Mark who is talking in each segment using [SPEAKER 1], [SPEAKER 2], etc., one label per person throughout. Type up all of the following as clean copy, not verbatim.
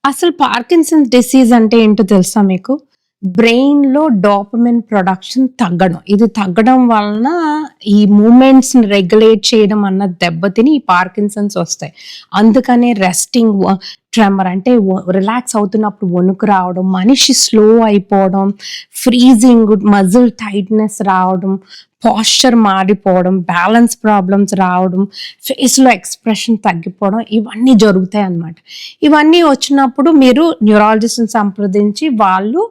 [SPEAKER 1] అసలు Parkinson's disease అంటే ఏంటో తెలుసా మీకు? బ్రెయిన్‌లో డోపమైన్ ప్రొడక్షన్ తగ్గడం. ఇది తగ్గడం వలన ఈ మూవ్‌మెంట్స్‌ని రెగ్యులేట్ చేయడం అన్నది దెబ్బతిని ఈ పార్కిన్సన్స్ వస్తాయి. అందుకనే రెస్టింగ్ ట్రెమర్ అంటే రిలాక్స్ అవుతున్నప్పుడు వణుకు రావడం, మనిషి స్లో అయిపోవడం, ఫ్రీజింగ్, మజిల్ టైట్‌నెస్ రావడం, పోస్చర్ మారిపోవడం, బ్యాలెన్స్ ప్రాబ్లమ్స్ రావడం, ఫేస్‌లో ఎక్స్‌ప్రెషన్ తగ్గిపోవడం ఇవన్నీ జరుగుతాయన్నమాట. ఇవన్నీ వచ్చినప్పుడు మీరు న్యూరాలజిస్ట్‌ని సంప్రదించి వాళ్ళు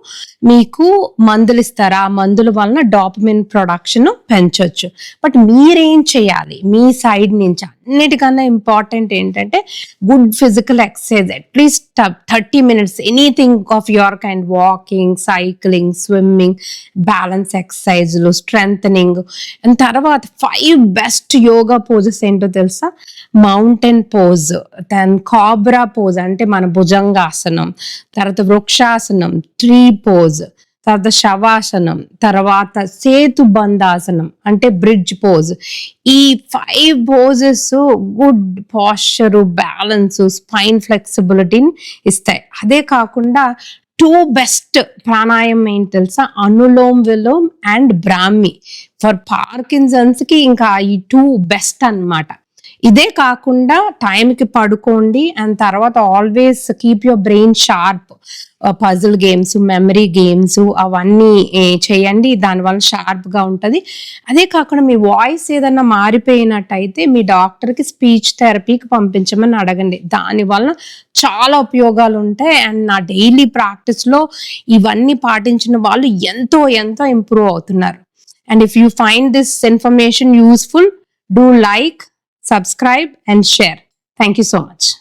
[SPEAKER 1] మీకు మందులిస్తారు. ఆ మందుల వలన డోపమైన్ ప్రొడక్షన్ పెంచొచ్చు. బట్ మీరేం చేయాలి? మీ సైడ్ నుంచి అన్నిటికన్నా ఇంపార్టెంట్ ఏంటంటే గుడ్ ఫిజికల్ ఎక్సర్సైజ్ అట్‌లీస్ట్ 30 minutes anything of your kind walking, cycling, swimming, balance ఎక్సర్సైజ్‌లు, స్ట్రెంథెనింగ్ అండ్ తర్వాత 5 బెస్ట్ యోగా పోజెస్ ఏంటో తెలుసా? Mountain pose, then cobra pose అంటే మన భుజంగాసనం, తర్వాత వృక్షాసనం, ట్రీ పోజ్, తర్వాత శవాసనం, తర్వాత సేతు బంధాసనం అంటే బ్రిడ్జ్ పోజ్. ఈ 5 poses good posture, balance, spine ఫ్లెక్సిబిలిటీని ఇస్తాయి. అదే కాకుండా 2 బెస్ట్ ప్రాణాయామం ఏంటి తెలుసా? Anulom విలోమ్ and Brahmi. ఫర్ పార్కిన్సన్స్‌కి ఇంకా ఈ 2 బెస్ట్ అన్నమాట. ఇదే కాకుండా టైంకి పడుకోండి అండ్ తర్వాత always keep your brain sharp. Puzzle games, memory games అవన్నీ చేయండి. దానివల్ల షార్ప్‌గా ఉంటది. అదే కాకుండా మీ వాయిస్ ఏదన్నా మారిపోయినట్టయితే మీ డాక్టర్‌కి స్పీచ్ థెరపీకి పంపించమని అడగండి. దానివల్ల చాలా ఉపయోగాలు ఉంటాయి. అండ్ నా డైలీ ప్రాక్టీస్‌లో ఇవన్నీ పాటించిన వాళ్ళు ఎంతో ఎంతో ఇంప్రూవ్ అవుతున్నారు. And if you find this information useful, do like, subscribe and share. Thank you so much.